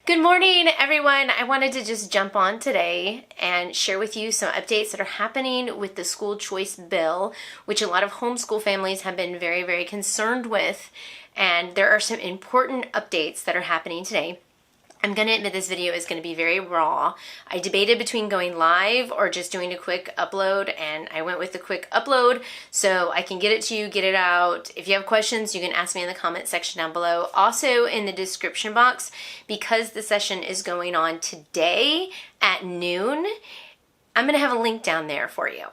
Good morning, everyone. I wanted to just jump on today and share with you some updates that are happening with the school choice bill, which a lot of homeschool families have been very, very concerned with. And there are some important updates that are happening today. I'm going to admit this video is going to be very raw. I debated between going live or just doing a quick upload, and I went with the quick upload so I can get it to you, get it out. If you have questions, you can ask me in the comment section down below. Also in the description box, because the session is going on today at noon, I'm going to have a link down there for you.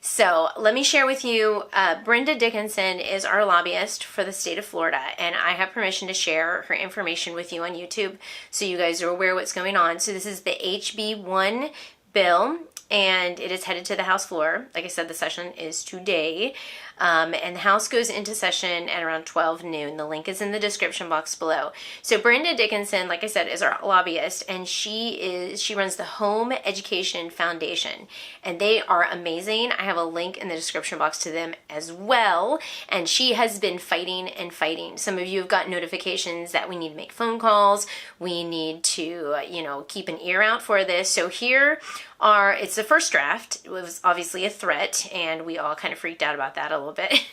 So let me share with you, Brenda Dickenson is our lobbyist for the state of Florida, and I have permission to share her information with you on YouTube so you guys are aware what's going on. So this is the HB1 bill, and it is headed to the House floor. Like I said, the session is today, and the House goes into session at around 12 noon. The link is in the description box below. So Brenda Dickenson, like I said, is our lobbyist, and she runs the Home Education Foundation, and they are amazing. I have a link in the description box to them as well, and she has been fighting and fighting. Some of you have got notifications that we need to make phone calls. We need to, keep an ear out for this. So here it's the first draft. It was obviously a threat, and we all kind of freaked out about that a little bit,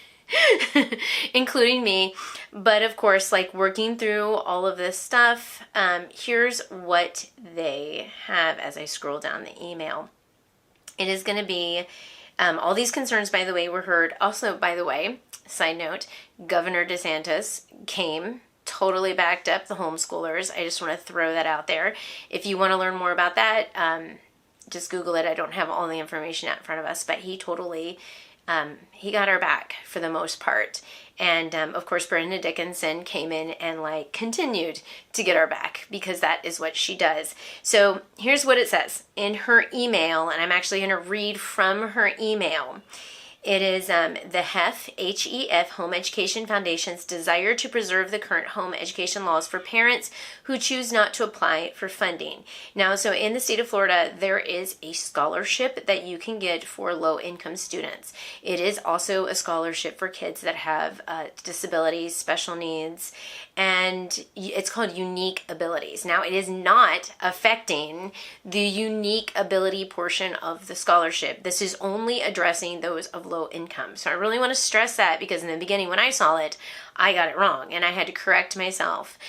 including me. But of course, like working through all of this stuff, here's what they have as I scroll down the email. It is going to be, all these concerns, by the way, were heard. Also, by the way, side note, Governor DeSantis came, totally backed up the homeschoolers. I just want to throw that out there. If you want to learn more about that, just Google it. I don't have all the information out in front of us, but he totally, he got our back for the most part. And of course, Brenda Dickenson came in and continued to get our back because that is what she does. So here's what it says in her email, and I'm actually going to read from her email. It is the HEF, H-E-F, Home Education Foundation's desire to preserve the current home education laws for parents who choose not to apply for funding. Now, so in the state of Florida, there is a scholarship that you can get for low-income students. It is also a scholarship for kids that have disabilities, special needs, and it's called Unique Abilities. Now, it is not affecting the unique ability portion of the scholarship. This is only addressing those of low income. So I really want to stress that because in the beginning when I saw it, I got it wrong and I had to correct myself.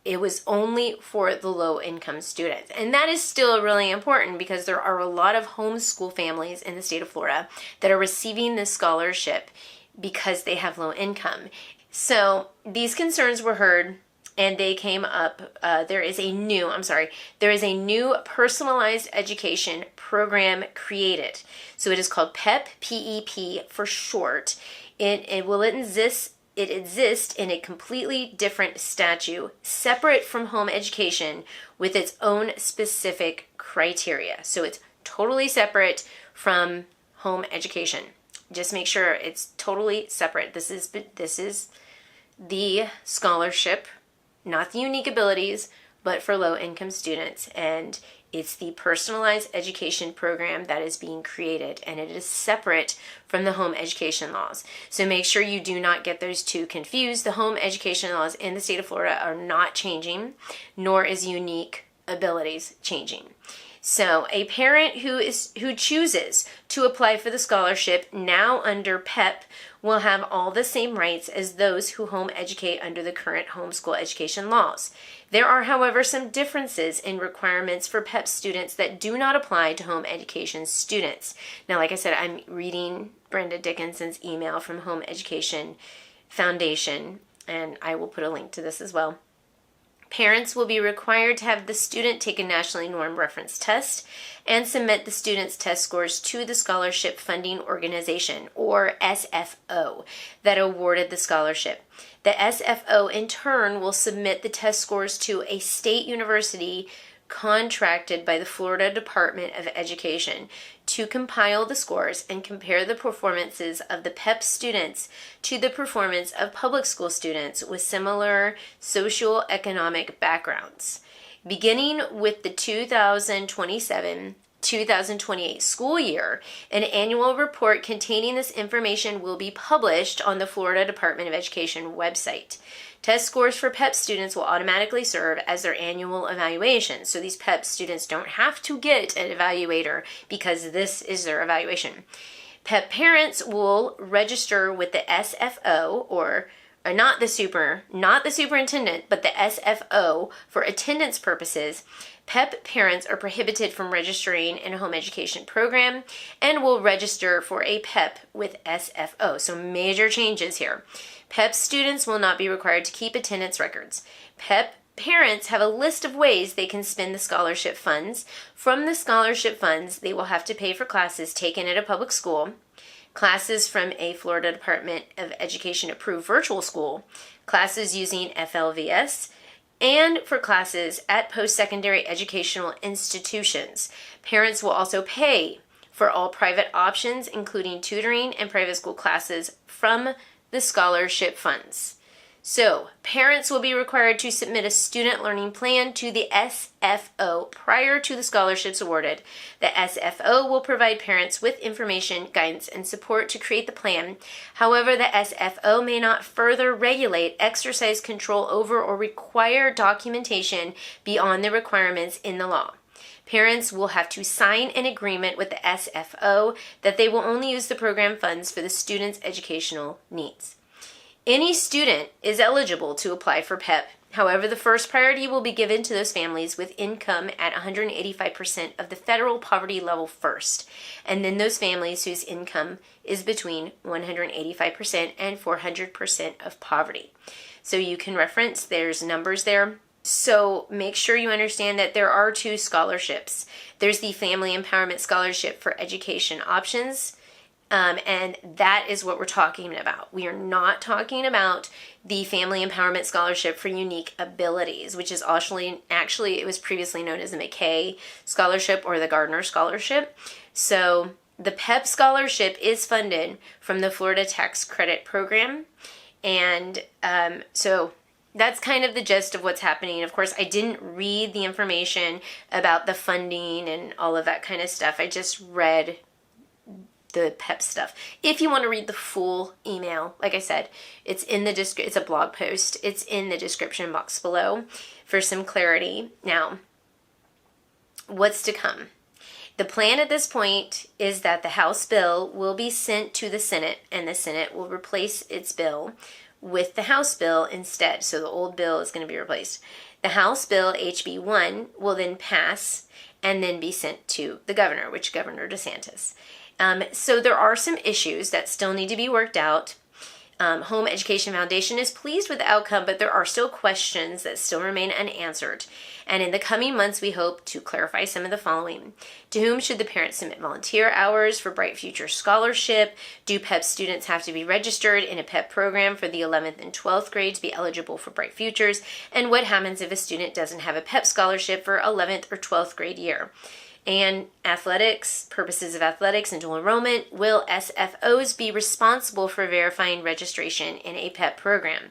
It was only for the low income students. And that is still really important because there are a lot of homeschool families in the state of Florida that are receiving this scholarship because they have low income. So these concerns were heard and they came up. There is a new personalized education program created. So it is called PEP, P-E-P for short. It will exist in a completely different statute, separate from home education, with its own specific criteria. So it's totally separate from home education. Just make sure it's totally separate. This is the scholarship, not the unique abilities, but for low-income students. And it's the personalized education program that is being created, and it is separate from the home education laws. So make sure you do not get those two confused. The home education laws in the state of Florida are not changing, nor is unique abilities changing. So a parent who chooses to apply for the scholarship now under PEP will have all the same rights as those who home educate under the current homeschool education laws. There are, however, some differences in requirements for PEP students that do not apply to home education students. Now, like I said, I'm reading Brenda Dickinson's email from Home Education Foundation, and I will put a link to this as well. Parents will be required to have the student take a nationally normed reference test and submit the student's test scores to the Scholarship Funding Organization, or SFO, that awarded the scholarship. The SFO, in turn, will submit the test scores to a state university contracted by the Florida Department of Education to compile the scores and compare the performances of the PEP students to the performance of public school students with similar socioeconomic backgrounds. Beginning with the 2027 2028 school year, an annual report containing this information will be published on the Florida Department of Education website. Test scores for PEP students will automatically serve as their annual evaluation. So these PEP students don't have to get an evaluator because this is their evaluation. PEP parents will register with the SFO or not the superintendent, but the SFO for attendance purposes. PEP parents are prohibited from registering in a home education program and will register for a PEP with SFO. So major changes here. PEP students will not be required to keep attendance records. PEP parents have a list of ways they can spend the scholarship funds. From the scholarship funds, they will have to pay for classes taken at a public school, classes from a Florida Department of Education approved virtual school, classes using FLVS, and for classes at post-secondary educational institutions. Parents will also pay for all private options, including tutoring and private school classes from the scholarship funds. So, parents will be required to submit a student learning plan to the SFO prior to the scholarships awarded. The SFO will provide parents with information, guidance, and support to create the plan. However, the SFO may not further regulate, exercise control over, or require documentation beyond the requirements in the law. Parents will have to sign an agreement with the SFO that they will only use the program funds for the student's educational needs. Any student is eligible to apply for PEP. However, the first priority will be given to those families with income at 185% of the federal poverty level first, and then those families whose income is between 185% and 400% of poverty. So you can reference, there's numbers there. So make sure you understand that there are two scholarships. There's the Family Empowerment Scholarship for Education Options, and that is what we're talking about. We are not talking about the Family Empowerment Scholarship for Unique Abilities, which is actually it was previously known as the McKay Scholarship or the Gardner Scholarship. So the PEP Scholarship is funded from the Florida Tax Credit Program, and so that's kind of the gist of what's happening. Of course, I didn't read the information about the funding and all of that kind of stuff. I just read the PEP stuff. If you want to read the full email, like I said, it's in the it's a blog post. It's in the description box below for some clarity. Now, what's to come? The plan at this point is that the House bill will be sent to the Senate, and the Senate will replace its bill with the House bill instead. So the old bill is going to be replaced. The House bill, HB1, will then pass and then be sent to the governor, which Governor DeSantis. So there are some issues that still need to be worked out. Home Education Foundation is pleased with the outcome, but there are still questions that still remain unanswered. And in the coming months, we hope to clarify some of the following. To whom should the parents submit volunteer hours for Bright Future Scholarship? Do PEP students have to be registered in a PEP program for the 11th and 12th grade to be eligible for Bright Futures? And what happens if a student doesn't have a PEP scholarship for 11th or 12th grade year? And athletics, purposes of athletics and dual enrollment, will SFOs be responsible for verifying registration in a PEP program?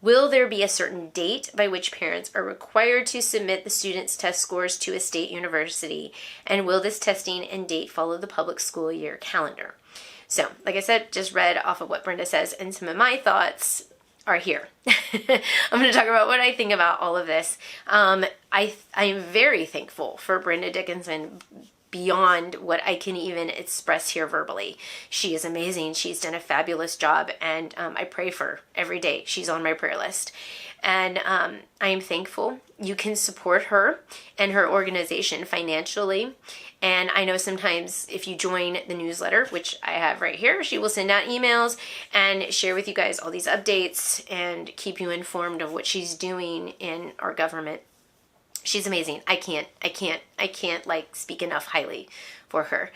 Will there be a certain date by which parents are required to submit the students' test scores to a state university? And will this testing and date follow the public school year calendar? So, like I said, just read off of what Brenda says, and some of my thoughts are here. I'm going to talk about what I think about all of this. I am very thankful for Brenda Dickenson beyond what I can even express here verbally. She is amazing. She's done a fabulous job, and I pray for her every day. She's on my prayer list. And I am thankful you can support her and her organization financially. And I know sometimes if you join the newsletter, which I have right here, she will send out emails and share with you guys all these updates and keep you informed of what she's doing in our government. She's amazing. I can't like speak enough highly for her.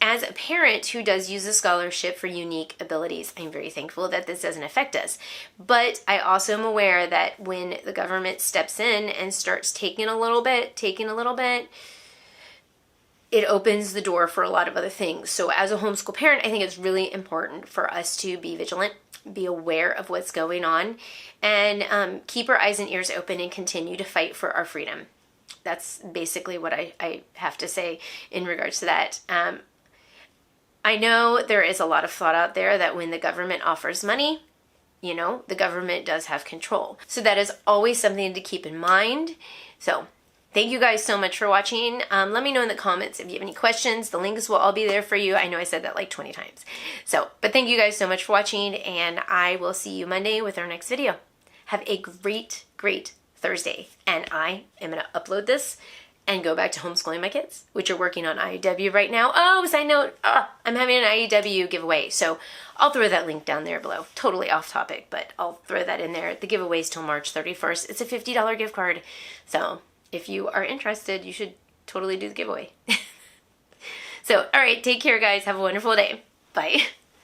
As a parent who does use a scholarship for unique abilities, I'm very thankful that this doesn't affect us. But I also am aware that when the government steps in and starts taking a little bit, it opens the door for a lot of other things. So as a homeschool parent, I think it's really important for us to be vigilant, be aware of what's going on, and keep our eyes and ears open and continue to fight for our freedom. that's basically what I have to say in regards to that. I know there is a lot of thought out there that when the government offers money, the government does have control. So that is always something to keep in mind. So thank you guys so much for watching. Let me know in the comments if you have any questions. The links will all be there for you. I know I said that like 20 times. But thank you guys so much for watching, and I will see you Monday with our next video. Have a great, great Thursday. And I am going to upload this and go back to homeschooling my kids, which are working on IEW right now. Oh, side note, I'm having an IEW giveaway. So I'll throw that link down there below. Totally off topic, but I'll throw that in there. The giveaway is till March 31st. It's a $50 gift card. So if you are interested, you should totally do the giveaway. So, all right, take care, guys. Have a wonderful day. Bye.